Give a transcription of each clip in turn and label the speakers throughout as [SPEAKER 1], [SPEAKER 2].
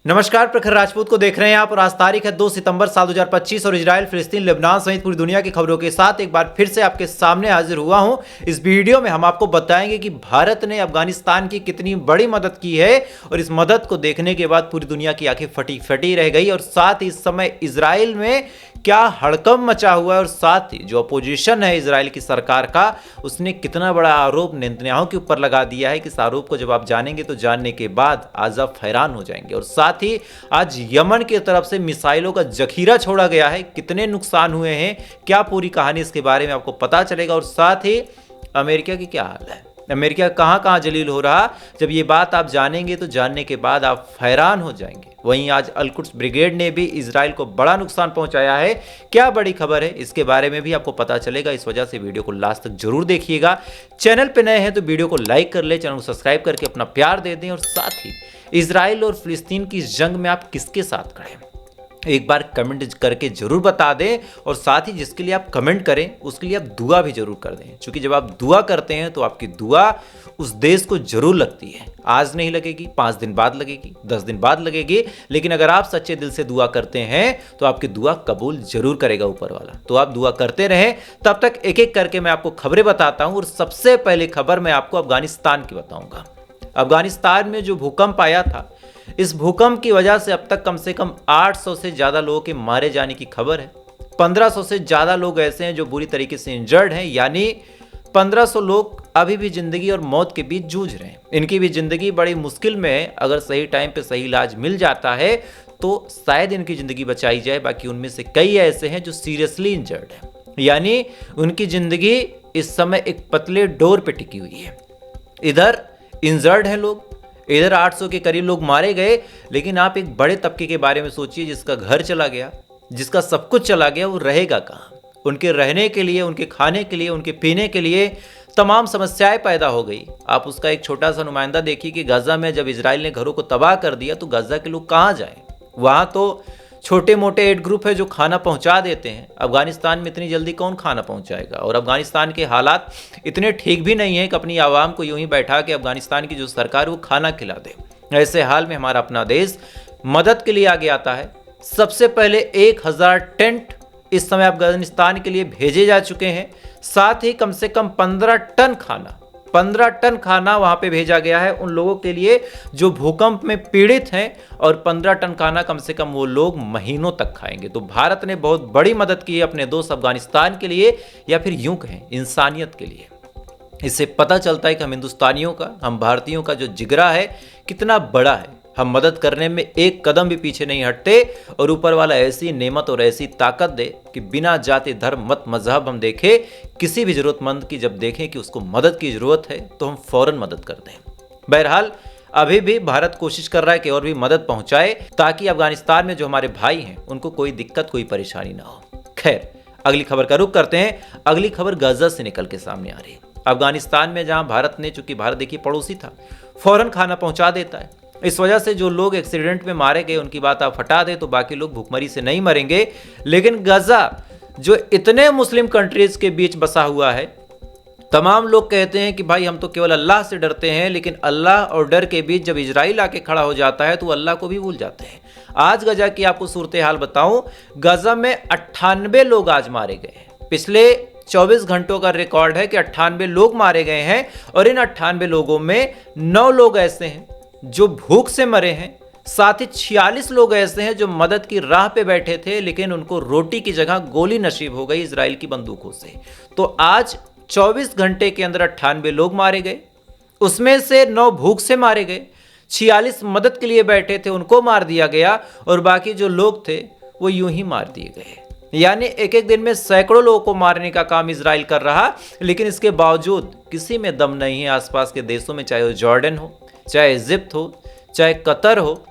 [SPEAKER 1] नमस्कार, प्रखर राजपूत को देख रहे हैं आप और आज तारीख है 2 सितंबर साल 2025 और इजराइल, फिलिस्तीन, लेबनान सहित पूरी दुनिया की खबरों के साथ एक बार फिर से आपके सामने हाजिर हुआ हूं। इस वीडियो में हम आपको बताएंगे कि भारत ने अफगानिस्तान की कितनी बड़ी मदद की है और इस मदद को देखने के बाद पूरी दुनिया की आंखें फटी फटी रह गई और साथ ही इस समय इजराइल में क्या हड़कंप मचा हुआ है और साथ ही जो अपोजिशन है इजराइल की सरकार का, उसने कितना बड़ा आरोप नेतन्याहू के ऊपर लगा दिया है कि इस आरोप को जब आप जानेंगे तो जानने के बाद आज आप हैरान हो जाएंगे। और साथ ही आज यमन की तरफ से मिसाइलों का जखीरा छोड़ा गया है, कितने नुकसान हुए हैं, क्या पूरी कहानी इसके बारे में आपको पता चलेगा। और साथ ही अमेरिका की क्या हाल है, अमेरिका कहां कहां जलील हो रहा, जब ये बात आप जानेंगे तो जानने के बाद आप हैरान हो जाएंगे। वहीं आज अल-कुद्स ब्रिगेड ने भी इजराइल को बड़ा नुकसान पहुंचाया है, क्या बड़ी खबर है इसके बारे में भी आपको पता चलेगा। इस वजह से वीडियो को लास्ट तक जरूर देखिएगा। चैनल पे नए हैं तो वीडियो को लाइक कर ले, चैनल को सब्सक्राइब करके अपना प्यार दे दें और साथ ही इजराइल और फिलिस्तीन की जंग में आप किसके साथ खड़े हैं एक बार कमेंट करके जरूर बता दें। और साथ ही जिसके लिए आप कमेंट करें उसके लिए आप दुआ भी जरूर कर दें, क्योंकि जब आप दुआ करते हैं तो आपकी दुआ उस देश को जरूर लगती है। आज नहीं लगेगी, 5 दिन बाद लगेगी, 10 दिन बाद लगेगी, लेकिन अगर आप सच्चे दिल से दुआ करते हैं तो आपकी दुआ कबूल जरूर करेगा ऊपर वाला। तो आप दुआ करते रहें। तब तक एक एक करके मैं आपको खबरें बताता हूं और सबसे पहले खबर मैं आपको अफगानिस्तान की बताऊंगा। अफगानिस्तान में जो भूकंप आया था, इस भूकंप की वजह से अब तक कम से कम 800 से ज्यादा लोगों के मारे जाने की खबर है। 1500 से ज्यादा लोग ऐसे हैं जो बुरी तरीके से इंजर्ड हैं, यानी 1500 लोग अभी भी जिंदगी और मौत के बीच जूझ रहे हैं। इनकी भी जिंदगी बड़ी मुश्किल में है। अगर सही टाइम पे सही इलाज मिल जाता है तो शायद इनकी जिंदगी बचाई जाए। बाकी उनमें से कई ऐसे हैं जो सीरियसली इंजर्ड हैं, यानी उनकी जिंदगी इस समय एक पतले डोर पे टिकी हुई है। इधर इंजर्ड हैं लोग, इधर 800 के करीब लोग मारे गए। लेकिन आप एक बड़े तबके के बारे में सोचिए जिसका घर चला गया, जिसका सब कुछ चला गया, वो रहेगा कहाँ? उनके रहने के लिए, उनके खाने के लिए, उनके पीने के लिए तमाम समस्याएं पैदा हो गई। आप उसका एक छोटा सा नुमाइंदा देखिए कि गाजा में जब इजराइल ने घरों को तबाह कर दिया तो गाजा के लोग कहाँ जाएं? वहाँ तो छोटे मोटे एड ग्रुप है जो खाना पहुंचा देते हैं। अफगानिस्तान में इतनी जल्दी कौन खाना पहुंचाएगा? और अफगानिस्तान के हालात इतने ठीक भी नहीं है कि अपनी आवाम को यूं ही बैठा के अफगानिस्तान की जो सरकार वो खाना खिला दे। ऐसे हाल में हमारा अपना देश मदद के लिए आगे आता है। सबसे पहले 1000 टेंट इस समय अफगानिस्तान के लिए भेजे जा चुके हैं। साथ ही कम से कम 15 टन खाना वहां पे भेजा गया है उन लोगों के लिए जो भूकंप में पीड़ित हैं, और 15 टन खाना कम से कम वो लोग महीनों तक खाएंगे। तो भारत ने बहुत बड़ी मदद की है अपने दोस्त अफगानिस्तान के लिए, या फिर यूं कहें इंसानियत के लिए। इससे पता चलता है कि हम हिंदुस्तानियों का, हम भारतीयों का जो जिगरा है कितना बड़ा है। हम मदद करने में एक कदम भी पीछे नहीं हटते और ऊपर वाला ऐसी नेमत और ऐसी ताकत दे कि बिना जाति धर्म मत मजहब हम देखें, किसी भी जरूरतमंद की जब देखें कि उसको मदद की जरूरत है तो हम फौरन मदद कर दें। बहरहाल अभी भी भारत कोशिश कर रहा है कि और भी मदद पहुंचाए ताकि अफगानिस्तान में जो हमारे भाई हैं उनको कोई दिक्कत, कोई परेशानी ना हो। खैर, अगली खबर का रुख करते हैं। अगली खबर गाजा से निकल के सामने आ रही है। अफगानिस्तान में जहां भारत ने, चूंकि भारत देखिए पड़ोसी था, फौरन खाना पहुंचा देता है। इस वजह से जो लोग एक्सीडेंट में मारे गए उनकी बात आप हटा दें तो बाकी लोग भूखमरी से नहीं मरेंगे। लेकिन गाजा जो इतने मुस्लिम कंट्रीज के बीच बसा हुआ है, तमाम लोग कहते हैं कि भाई हम तो केवल अल्लाह से डरते हैं, लेकिन अल्लाह और डर के बीच जब इजराइल आके खड़ा हो जाता है तो अल्लाह को भी भूल जाते हैं। आज गाजा की आपको सूरत हाल बताऊं, गाजा में 98 लोग आज मारे गए हैं। पिछले 24 घंटों का रिकॉर्ड है कि 98 लोग मारे गए हैं और इन 98 लोगों में 9 लोग ऐसे हैं जो भूख से मरे हैं। साथ ही 46 लोग ऐसे हैं जो मदद की राह पे बैठे थे, लेकिन उनको रोटी की जगह गोली नसीब हो गई इजराइल की बंदूकों से। तो आज 24 घंटे के अंदर 98 लोग मारे गए, उसमें से 9 भूख से मारे गए, 46 मदद के लिए बैठे थे उनको मार दिया गया, और बाकी जो लोग थे वो यूं ही मार दिए गए। यानी एक एक दिन में सैकड़ों लोगों को मारने का काम इजराइल कर रहा, लेकिन इसके बावजूद किसी में दम नहीं है। आसपास के देशों में, चाहे वो जॉर्डन हो, चाहे इजिप्ट हो, चाहे कतर हो,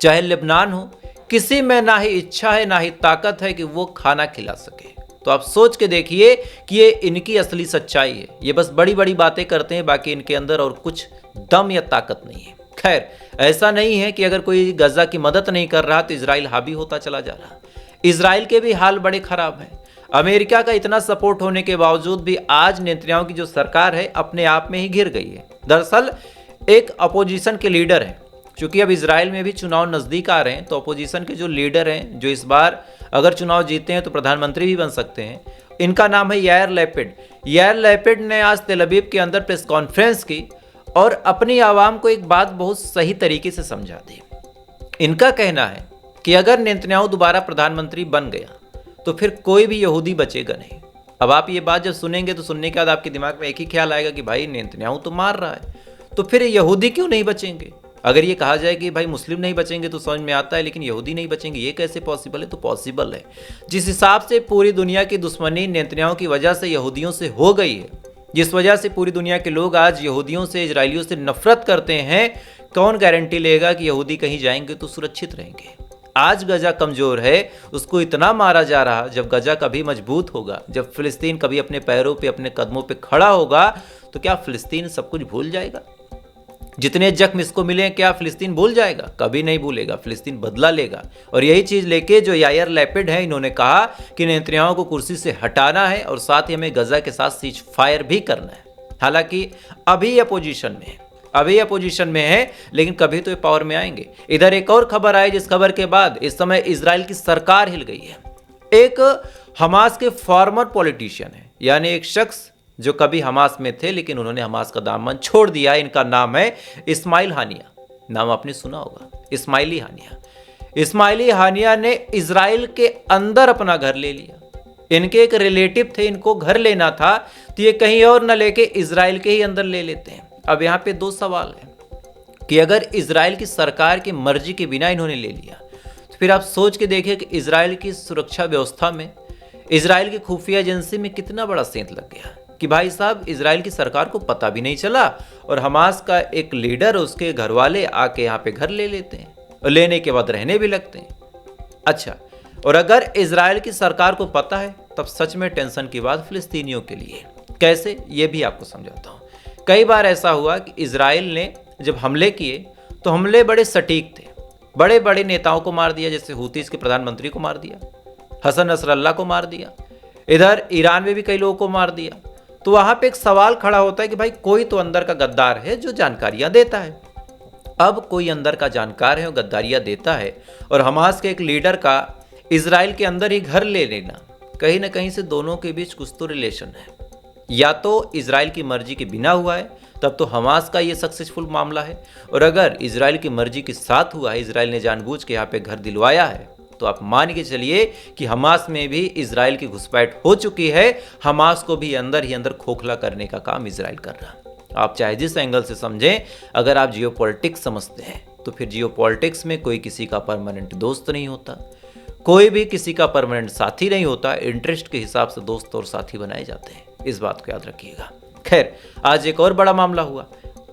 [SPEAKER 1] चाहे लेबनान हो, किसी में ना ही इच्छा है ना ही ताकत है कि वो खाना खिला सके। तो आप सोच के देखिए कि ये इनकी असली सच्चाई है। ये बस बड़ी बड़ी बातें करते हैं, बाकी इनके अंदर और कुछ दम या ताकत नहीं है। खैर, ऐसा नहीं है कि अगर कोई गाजा की मदद नहीं कर रहा तो इजराइल हावी होता चला जा रहा। इजराइल के भी हाल बड़े खराब हैं। अमेरिका का इतना सपोर्ट होने के बावजूद भी आज नेतन्याहू की जो सरकार है अपने आप में ही घिर गई है। दरअसल एक अपोजिशन के लीडर है, क्योंकि अब इजराइल में भी चुनाव नज़दीक आ रहे हैं, तो अपोजिशन के जो लीडर हैं, जो इस बार अगर चुनाव जीते हैं तो प्रधानमंत्री भी बन सकते हैं, इनका नाम है यायर लैपिड। यायर लैपिड ने आज तेल अवीव के अंदर प्रेस कॉन्फ्रेंस की और अपनी आवाम को एक बात बहुत सही तरीके से समझा दी। इनका कहना है कि अगर नेतन्याहू दोबारा प्रधानमंत्री बन गया तो फिर कोई भी यहूदी बचेगा नहीं। अब आप ये बात जब सुनेंगे तो सुनने के बाद आपके दिमाग में एक ही ख्याल आएगा कि भाई नेतन्याहू तो मार रहा है, तो फिर यहूदी क्यों नहीं बचेंगे। अगर ये कहा जाए कि भाई मुस्लिम नहीं बचेंगे तो समझ में आता है, लेकिन यहूदी नहीं बचेंगे ये कैसे पॉसिबल है। तो पॉसिबल है। जिस हिसाब से पूरी दुनिया की दुश्मनी नेतन्याहू की वजह से यहूदियों से हो गई है, जिस वजह से पूरी दुनिया के लोग आज यहूदियों से, इजरायलियों से नफरत करते हैं, कौन गारंटी लेगा कि यहूदी कहीं जाएंगे तो सुरक्षित रहेंगे। आज गजा कमजोर है, उसको इतना मारा जा रहा। जब गजा कभी मजबूत होगा, जब फिलिस्तीन कभी अपने पैरों पे, अपने कदमों पे खड़ा होगा, तो क्या फिलिस्तीन सब कुछ भूल जाएगा। जितने जख्म इसको मिले क्या फिलिस्तीन भूल जाएगा? कभी नहीं भूलेगा। फिलिस्तीन बदला लेगा। और यही चीज लेके जो यायर लैपिड है, इन्होंने कहा कि नेतन्याहू को कुर्सी से हटाना है और साथ ही हमें गजा के साथ सीज फायर भी करना है। हालांकि अभी अपोजिशन में है, अभी अपोजिशन में है, लेकिन कभी तो ये पावर में आएंगे। इधर एक और खबर आई, जिस खबर के बाद इस समय इजराइल की सरकार हिल गई है। एक हमास के फॉर्मर पॉलिटिशियन है, यानी एक शख्स जो कभी हमास में थे लेकिन उन्होंने हमास का दामन छोड़ दिया। इनका नाम है इस्माइल हानिया। नाम आपने सुना होगा, इस्माइली हानिया। इस्माइली हानिया ने इजराइल के अंदर अपना घर ले लिया। इनके एक रिलेटिव थे, इनको घर लेना था, तो ये कहीं और न लेके इजराइल के ही अंदर ले लेते हैं। अब यहाँ पे दो सवाल है कि अगर इजराइल की सरकार की मर्जी के बिना इन्होंने ले लिया, तो फिर आप सोच के देखिए कि इजराइल की सुरक्षा व्यवस्था में, इजराइल की खुफिया एजेंसी में कितना बड़ा सेंध लग गया कि भाई साहब इजराइल की सरकार को पता भी नहीं चला और हमास का एक लीडर, उसके घर वाले आके यहाँ पे घर ले लेते हैं और लेने के बाद रहने भी लगते हैं। अच्छा, और अगर इजराइल की सरकार को पता है, तब सच में टेंशन की बात फिलिस्तीनियों के लिए। कैसे, ये भी आपको समझाता हूँ। कई बार ऐसा हुआ कि इजराइल ने जब हमले किए तो हमले बड़े सटीक थे। बड़े बड़े नेताओं को मार दिया, जैसे हूतीस के प्रधानमंत्री को मार दिया, हसन नसरल्ला को मार दिया, इधर ईरान में भी कई लोगों को मार दिया। तो वहां पे एक सवाल खड़ा होता है कि भाई कोई तो अंदर का गद्दार है जो जानकारियां देता है। अब कोई अंदर का जानकार है और गद्दारियां देता है, और हमास के एक लीडर का इजराइल के अंदर ही घर ले लेना, कहीं ना कहीं से दोनों के बीच कुछ तो रिलेशन है। या तो इजराइल की मर्जी के बिना हुआ है, तब तो हमास का ये सक्सेसफुल मामला है, और अगर इजराइल की मर्जी के साथ हुआ है, इजराइल ने जानबूझ के यहाँ पे घर दिलवाया है, तो आप मान के चलिए कि हमास में भी इजराइल की घुसपैठ हो चुकी है। हमास को भी अंदर ही अंदर खोखला करने का काम इजराइल कर रहा। आप चाहे जिस एंगल से समझें, अगर आप जियोपॉलिटिक्स समझते हैं तो फिर जियोपॉलिटिक्स में कोई किसी का परमानेंट दोस्त नहीं होता, कोई भी किसी का परमानेंट साथी नहीं होता। इंटरेस्ट के हिसाब से दोस्त और साथी बनाए जाते हैं, इस बात को याद रखिएगा। खैर, आज एक और बड़ा मामला हुआ।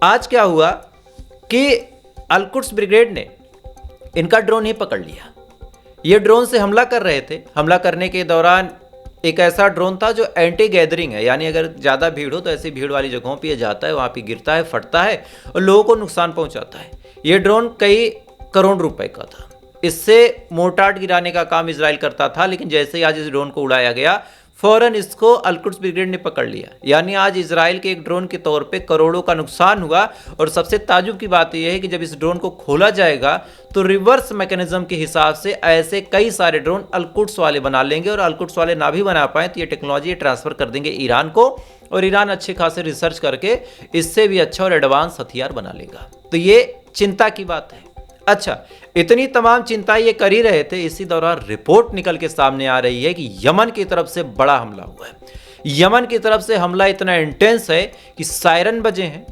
[SPEAKER 1] आज क्या हुआ कि अल-कुद्स ब्रिगेड ने इनका ड्रोन ही पकड़ लिया। ये ड्रोन से हमला कर रहे थे। हमला करने के दौरान एक ऐसा ड्रोन था जो एंटी गैदरिंग है, यानी अगर ज़्यादा भीड़ हो तो ऐसी भीड़ वाली जगहों पे ये जाता है, वहाँ पे गिरता है, फटता है और लोगों को नुकसान पहुँचाता है। ये ड्रोन कई करोड़ रुपए का था। इससे मोर्टार गिराने का काम इजराइल करता था, लेकिन जैसे ही आज इस ड्रोन को उड़ाया गया, फौरन इसको अल-कुद्स ब्रिगेड ने पकड़ लिया। यानी आज इजराइल के एक ड्रोन के तौर पे करोड़ों का नुकसान हुआ। और सबसे ताजुब की बात यह है कि जब इस ड्रोन को खोला जाएगा तो रिवर्स मैकेनिज्म के हिसाब से ऐसे कई सारे ड्रोन अल-कुद्स वाले बना लेंगे, और अल-कुद्स वाले ना भी बना पाए तो ये टेक्नोलॉजी ट्रांसफर कर देंगे ईरान को, और ईरान अच्छे खासे रिसर्च करके इससे भी अच्छा और एडवांस हथियार बना लेगा। तो ये चिंता की बात है। अच्छा, इतनी तमाम चिंता ये कर ही रहे थे, इसी दौरान रिपोर्ट निकल के सामने आ रही है कि यमन की तरफ से बड़ा हमला हुआ है। यमन की तरफ से हमला इतना इंटेंस है कि सायरन बजे हैं।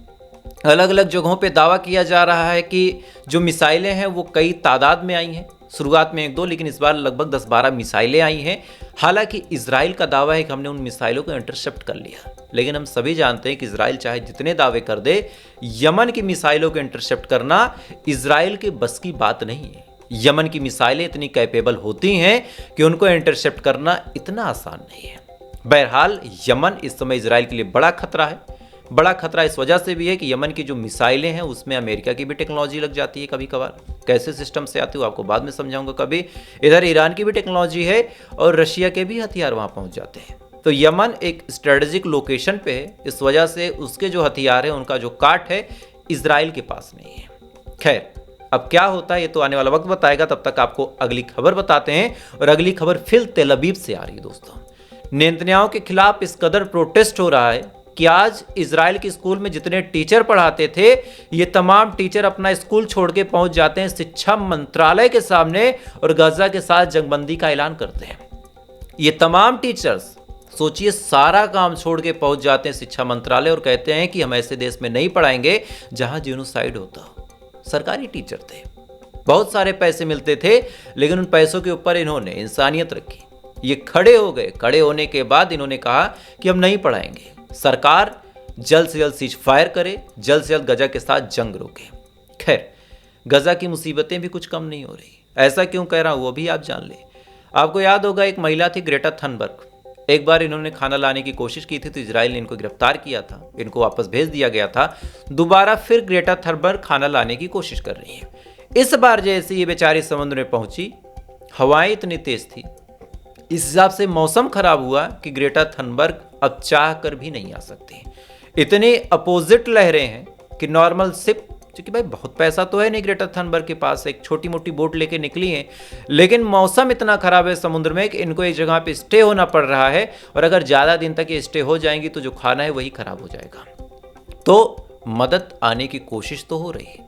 [SPEAKER 1] अलग अलग जगहों पे दावा किया जा रहा है कि जो मिसाइलें हैं वो कई तादाद में आई हैं। शुरुआत में 1-2, लेकिन इस बार लगभग 10-12 मिसाइलें आई हैं। हालांकि इजराइल का दावा है कि हमने उन मिसाइलों को इंटरसेप्ट कर लिया, लेकिन हम सभी जानते हैं कि इजराइल चाहे जितने दावे कर दे, यमन की मिसाइलों को इंटरसेप्ट करना इजराइल के बस की बात नहीं है। यमन की मिसाइलें इतनी कैपेबल होती हैं कि उनको इंटरसेप्ट करना इतना आसान नहीं है। बहरहाल, यमन इस समय इजराइल के लिए बड़ा खतरा है। बड़ा खतरा इस वजह से भी है कि यमन की जो मिसाइलें हैं उसमें अमेरिका की भी टेक्नोलॉजी लग जाती है कभी कभार। कैसे सिस्टम से आती है वो आपको बाद में समझाऊंगा कभी। इधर ईरान की भी टेक्नोलॉजी है और रशिया के भी हथियार वहाँ पहुँच जाते हैं। तो यमन एक स्ट्रेटेजिक लोकेशन पे है, इस वजह से उसके जो हथियार है, उनका जो काट है, इजराइल के पास नहीं है। खैर, अब क्या होता है ये तो आने वाला वक्त बताएगा। तब तक आपको अगली खबर बताते हैं, और अगली खबर फिर तेल अवीव से आ रही है। दोस्तों, नेतन्याहू के खिलाफ इस कदर प्रोटेस्ट हो रहा है कि आज इजराइल के स्कूल में जितने टीचर पढ़ाते थे, ये तमाम टीचर अपना स्कूल छोड़ के पहुंच जाते हैं शिक्षा मंत्रालय के सामने और गाजा के साथ जंगबंदी का ऐलान करते हैं। ये तमाम टीचर्स, सोचिए, सारा काम छोड़ के पहुंच जाते हैं शिक्षा मंत्रालय और कहते हैं कि हम ऐसे देश में नहीं पढ़ाएंगे जहां जेनोसाइड होता हो। सरकारी टीचर थे, बहुत सारे पैसे मिलते थे, लेकिन उन पैसों के ऊपर इन्होंने इंसानियत रखी। ये खड़े हो गए। खड़े होने के बाद इन्होंने कहा कि हम नहीं पढ़ाएंगे, सरकार जल्द से जल्द सीज फायर करे, जल्द से जल्द गजा के साथ जंग रोके। खैर, गजा की मुसीबतें भी कुछ कम नहीं हो रही। ऐसा क्यों कह रहा हूं वो भी आप जान ले। आपको याद होगा, एक महिला थी ग्रेटा थनबर्ग। एक बार इन्होंने खाना लाने की कोशिश की थी तो इजराइल ने इनको गिरफ्तार किया था, इनको वापस भेज दिया गया था। दोबारा फिर ग्रेटा थनबर्ग खाना लाने की कोशिश कर रही है। इस बार जैसे ये बेचारी समुद्र में पहुंची, हवाएं इतनी तेज थी, इस हिसाब से मौसम खराब हुआ कि ग्रेटा थनबर्ग अब चाह कर भी नहीं आ सकती। इतनी अपोजिट लहरें हैं कि नॉर्मल शिप, क्योंकि भाई बहुत पैसा तो है नहीं ग्रेटा थनबर्ग के पास, एक छोटी मोटी बोट लेके निकली हैं, लेकिन मौसम इतना खराब है समुद्र में कि इनको एक जगह पे स्टे होना पड़ रहा है। और अगर ज़्यादा दिन तक ये स्टे हो जाएंगी तो जो खाना है वही खराब हो जाएगा। तो मदद आने की कोशिश तो हो रही है,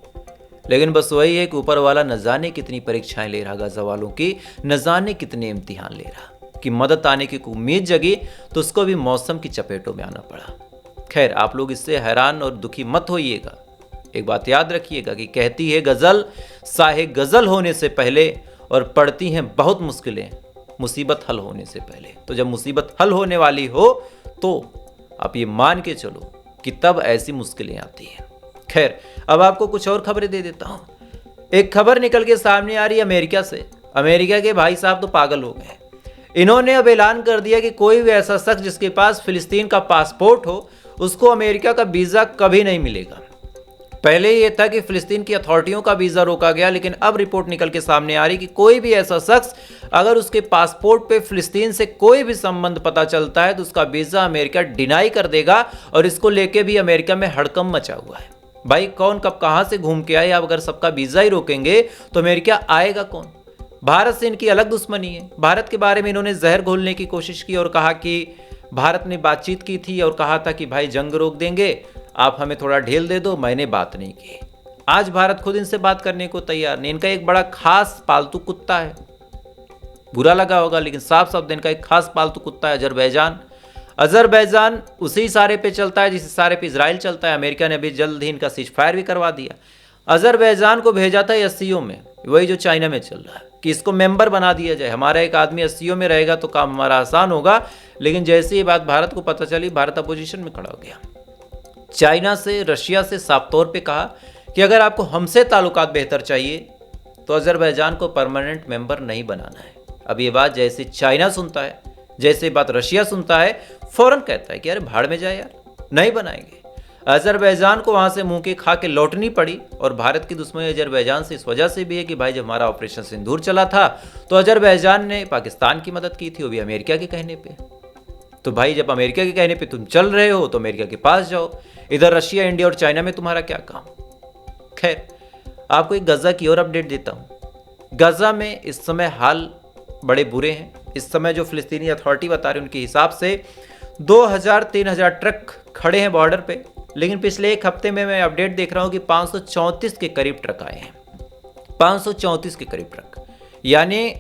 [SPEAKER 1] लेकिन बस वही है कि ऊपर वाला न जाने कितनी परीक्षाएं ले रहा गाजा वालों की, न जाने कितने इम्तिहान ले रहा कि मदद आने की उम्मीद जगी तो उसको भी मौसम की चपेटों में आना पड़ा। खैर, आप लोग इससे हैरान और दुखी मत होइएगा। एक बात याद रखिएगा कि कहती है गजल, साहे गजल होने से पहले, और पड़ती हैं बहुत मुश्किलें मुसीबत हल होने से पहले। तो जब मुसीबत हल होने वाली हो तो आप ये मान के चलो कि तब ऐसी मुश्किलें आती हैं। खैर, अब आपको कुछ और खबरें दे देता हूं। एक खबर निकल के सामने आ रही है अमेरिका से। अमेरिका के भाई साहब तो पागल हो गए। इन्होंने अब ऐलान कर दिया कि कोई भी ऐसा शख्स जिसके पास फिलिस्तीन का पासपोर्ट हो, उसको अमेरिका का वीज़ा कभी नहीं मिलेगा। पहले ये था कि फिलिस्तीन की अथॉरिटियों का वीज़ा रोका गया, लेकिन अब रिपोर्ट निकल के सामने आ रही कि कोई भी ऐसा शख्स अगर उसके पासपोर्ट पे फिलिस्तीन से कोई भी संबंध पता चलता है तो उसका वीज़ा अमेरिका डिनाई कर देगा। और इसको लेके भी अमेरिका में हड़कंप मचा हुआ है। भाई, कौन कब कहाँ से घूम के आए, अब अगर सबका वीज़ा ही रोकेंगे तो अमेरिका आएगा कौन। भारत से इनकी अलग दुश्मनी है। भारत के बारे में इन्होंने जहर घोलने की कोशिश की और कहा कि भारत ने बातचीत की थी और कहा था कि भाई जंग रोक देंगे, आप हमें थोड़ा ढील दे दो। मैंने बात नहीं की। आज भारत खुद इनसे बात करने को तैयार नहीं। इनका एक बड़ा खास पालतू कुत्ता है, बुरा लगा होगा लेकिन साफ साफ इनका एक खास पालतू कुत्ता है अजरबैजान। अजरबैजान उसी इशारे पे चलता है जिस इशारे पे इजराइल चलता है। अमेरिका ने अभी जल्द ही इनका सीज फायर भी करवा दिया। अजरबैजान को भेजा था एससीओ में, वही जो चाइना में चल रहा है, कि इसको मेंबर बना दिया जाए। हमारा एक आदमी एससीओ में रहेगा तो काम हमारा आसान होगा। लेकिन जैसे ये बात भारत को पता चली, भारत अपोजिशन में खड़ा हो गया। चाइना से, रशिया से साफ तौर पे कहा कि अगर आपको हमसे ताल्लुकात बेहतर चाहिए तो अजरबैजान को परमानेंट मेंबर नहीं बनाना है। अब ये बात जैसे चाइना सुनता है, जैसे बात रशिया सुनता है, फौरन कहता है कि अरे भाड़ में जाए यार, नहीं बनाएंगे। अजरबैजान को वहाँ से मुंह के खा के लौटनी पड़ी। और भारत की दुश्मनी अजरबैजान से इस वजह से भी है कि भाई जब हमारा ऑपरेशन सिंदूर चला था तो अजरबैजान ने पाकिस्तान की मदद की थी, वो भी अमेरिका के कहने पे। तो भाई जब अमेरिका के कहने पे तुम चल रहे हो तो अमेरिका के पास जाओ। इधर रशिया, इंडिया और चाइना में तुम्हारा क्या काम। खैर, आपको एक गजा की और अपडेट देता हूँ। गजा में इस समय हाल बड़े बुरे हैं। इस समय जो फिलिस्तीनी अथॉरिटी बता रही है उनके हिसाब से 2000-3000 ट्रक खड़े हैं बॉर्डर पे। लेकिन पिछले एक हफ्ते में मैं अपडेट देख रहा हूँ कि 534 के करीब ट्रक आए हैं। 534 के करीब ट्रक, यानी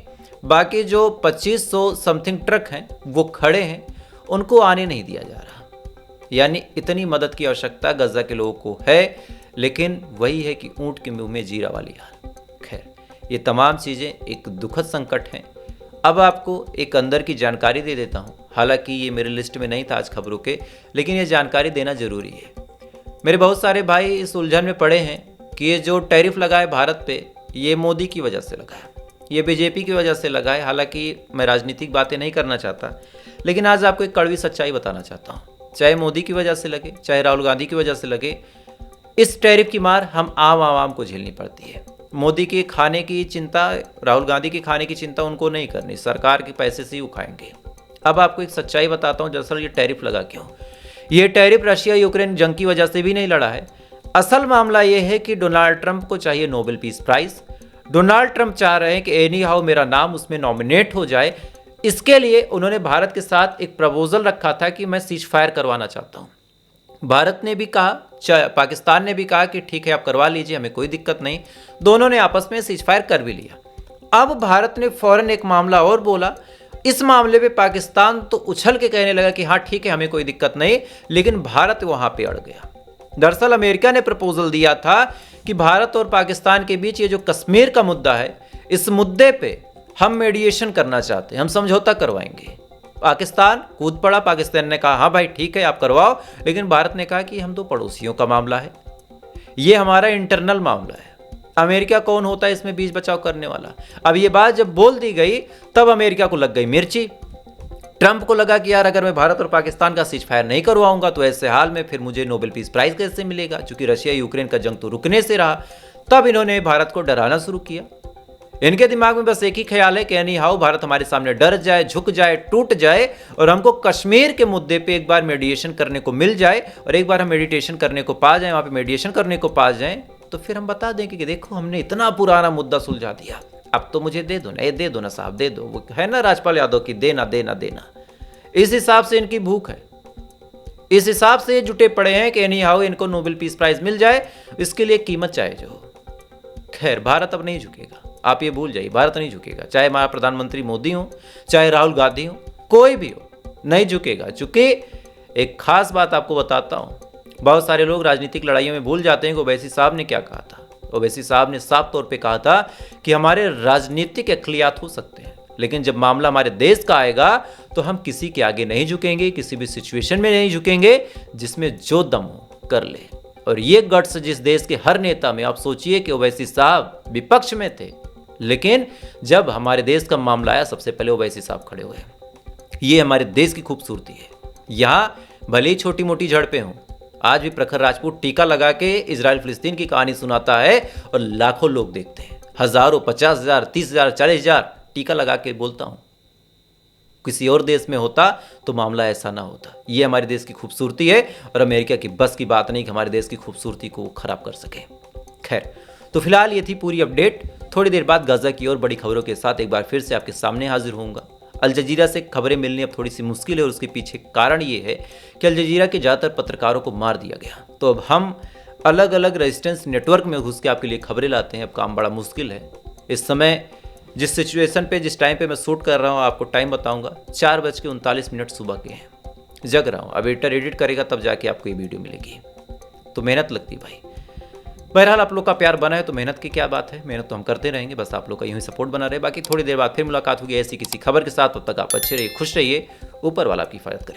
[SPEAKER 1] बाकी जो 2500 समथिंग ट्रक हैं वो खड़े हैं, उनको आने नहीं दिया जा रहा। यानी इतनी मदद की आवश्यकता गजा के लोगों को है, लेकिन वही है कि ऊंट के मुंह में जीरा वाली हाल। खैर, ये तमाम चीज़ें एक दुखद संकट हैं। अब आपको एक अंदर की जानकारी दे देता हूँ। हालांकि ये मेरे लिस्ट में नहीं था आज खबरों के, लेकिन ये जानकारी देना जरूरी है। मेरे बहुत सारे भाई इस उलझन में पड़े हैं कि ये जो टैरिफ लगा है भारत पे, ये मोदी की वजह से लगा है, ये बीजेपी की वजह से लगा है। हालांकि मैं राजनीतिक बातें नहीं करना चाहता, लेकिन आज आपको एक कड़वी सच्चाई बताना चाहता हूँ। चाहे मोदी की वजह से लगे, चाहे राहुल गांधी की वजह से लगे, इस टैरिफ की मार हम आम आवाम को झेलनी पड़ती है। मोदी के खाने की चिंता, राहुल गांधी की खाने की चिंता उनको नहीं करनी, सरकार के पैसे से ही वो खाएंगे। अब आपको एक सच्चाई बताता हूँ, दरअसल ये टैरिफ लगा क्यों। ये टैरिफ रशिया यूक्रेन जंग की वजह से भी नहीं लड़ा है। असल मामला यह है कि डोनाल्ड ट्रंप को चाहिए Nobel peace prize. Donald Trump चाह रहे हैं कि एनी हाउ मेरा नाम उसमें नॉमिनेट हो जाए। इसके लिए उन्होंने भारत के साथ एक प्रपोजल रखा था कि मैं सीज फायर करवाना चाहता हूं। भारत ने भी कहा, पाकिस्तान ने भी कहा कि ठीक है आप करवा लीजिए, हमें कोई दिक्कत नहीं। दोनों ने आपस में सीज फायर कर भी लिया। अब भारत ने फौरन एक मामला और बोला। इस मामले पे पाकिस्तान तो उछल के कहने लगा कि हाँ ठीक है हमें कोई दिक्कत नहीं, लेकिन भारत वहां पे अड़ गया। दरअसल अमेरिका ने प्रपोजल दिया था कि भारत और पाकिस्तान के बीच ये जो कश्मीर का मुद्दा है, इस मुद्दे पे हम मेडिएशन करना चाहते हैं, हम समझौता करवाएंगे। पाकिस्तान कूद पड़ा। पाकिस्तान ने कहा हाँ भाई ठीक है आप करवाओ, लेकिन भारत ने कहा कि हम तो पड़ोसियों का मामला है, ये हमारा इंटरनल मामला है। अमेरिका कौन होता है इसमें बीच बचाव करने वाला। अब ये बात जब बोल दी गई तब अमेरिका को लग गई मिर्ची। ट्रंप को लगा कि यार अगर मैं भारत और पाकिस्तान का सीज फायर नहीं करवाऊंगा तो ऐसे हाल में फिर मुझे नोबेल पीस प्राइज कैसे मिलेगा, क्योंकि रशिया यूक्रेन का जंग तो रुकने से रहा। तब इन्होंने भारत को डराना शुरू किया। इनके दिमाग में बस एक ही ख्याल है कि एनी हाउ भारत हमारे सामने डर जाए, झुक जाए, टूट जाए और हमको कश्मीर के मुद्दे पे एक बार मेडिएशन करने को मिल जाए और एक बार हम मेडिटेशन करने को पा जाए, वहां पे मेडिएशन करने को पा जाए, तो फिर हम बता दें कि देखो हमने इतना पुराना मुद्दा सुलझा दिया, अब तो मुझे दे दो ना, ये दे दो ना साहब, दे दो। वो है ना राजपाल यादव की देना देना देना। इस हिसाब से इनकी भूख है, इस हिसाब से जुटे पड़े हैं कि एनी हाउ इनको नोबेल पीस प्राइज मिल जाए, इसके लिए कीमत चाहे जो हो। खैर भारत अब नहीं झुकेगा, आप ये भूल जाइए, भारत नहीं झुकेगा। चाहे हमारा प्रधानमंत्री मोदी हो, चाहे राहुल गांधी हो, कोई भी हो, नहीं झुकेगा। चूंकि एक खास बात आपको बताता हूं, बहुत सारे लोग राजनीतिक लड़ाइयों में भूल जाते हैं कि ओवैसी साहब ने क्या कहा था। ओवैसी साहब ने साफ तौर पे कहा था कि हमारे राजनीतिक अखिलियात हो सकते हैं, लेकिन जब मामला हमारे देश का आएगा तो हम किसी के आगे नहीं झुकेंगे, किसी भी सिचुएशन में नहीं झुकेंगे, जिसमें जो दम हो कर ले। और ये गट्स जिस देश के हर नेता में, आप सोचिए कि ओवैसी साहब विपक्ष में थे, लेकिन जब हमारे देश का मामला आया सबसे पहले ओवैसी साहब खड़े हुए। ये हमारे देश की खूबसूरती है। यहाँ भले ही छोटी मोटी झड़पें हों, आज भी प्रखर राजपूत टीका लगा के इजराइल फिलिस्तीन की कहानी सुनाता है और लाखों लोग देखते हैं, हजारों, 50,000, 30,000, 40,000 टीका लगा के बोलता हूं। किसी और देश में होता तो मामला ऐसा ना होता। ये हमारे देश की खूबसूरती है और अमेरिका की बस की बात नहीं कि हमारे देश की खूबसूरती को खराब कर सके। खैर, तो फिलहाल ये थी पूरी अपडेट। थोड़ी देर बाद गाजा की और बड़ी खबरों के साथ एक बार फिर से आपके सामने हाजिर होऊंगा। अल जजीरा से खबरें मिलनी अब थोड़ी सी मुश्किल है और उसके पीछे कारण ये है कि अल जजीरा के ज़्यादातर पत्रकारों को मार दिया गया। तो अब हम अलग अलग रेजिस्टेंस नेटवर्क में घुस के आपके लिए खबरें लाते हैं। अब काम बड़ा मुश्किल है। इस समय जिस सिचुएशन पे, जिस टाइम पे मैं शूट कर रहा हूँ, आपको टाइम बताऊंगा, 4:39 सुबह के हैं। जग रहा हूँ। अब एडिट करेगा तब जाके आपको ये वीडियो मिलेगी। तो मेहनत लगती भाई। बहरहाल आप लोग का प्यार बना है तो मेहनत की क्या बात है, मेहनत तो हम करते रहेंगे, बस आप लोग का यूं ही सपोर्ट बना रहे। बाकी थोड़ी देर बाद फिर मुलाकात होगी ऐसी किसी खबर के साथ। तब तक आप अच्छे रहिए, खुश रहिए, ऊपर वाला आपकी हिफाजत करे।